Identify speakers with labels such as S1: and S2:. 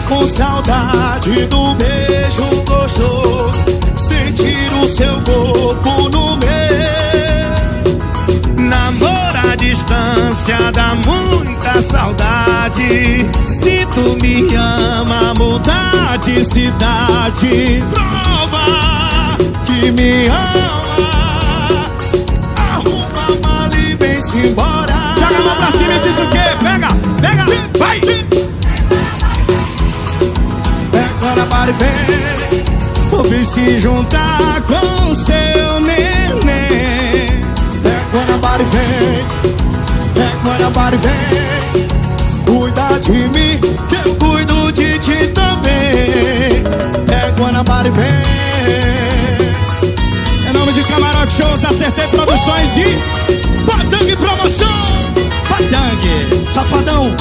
S1: com saudade do beijo gostoso, sentir o seu corpo no meu.
S2: Namoro à distância dá muita saudade.
S1: Se tu me ama, mudar de cidade, prova que me ama. Arruma a mala e vem-se embora.
S2: Joga a mão pra cima e diz o quê? Pega, pega, vai!
S1: Pega na barra e vem, vou se juntar com seu neném. Pega na barra e vem, pega na barra e vem. Cuida de mim, que eu cuido de ti também. Pega na barra e vem.
S2: Em nome de Camarote Shows, Acertei Produções e
S1: Padang Promoção.
S2: Padang
S1: Safadão.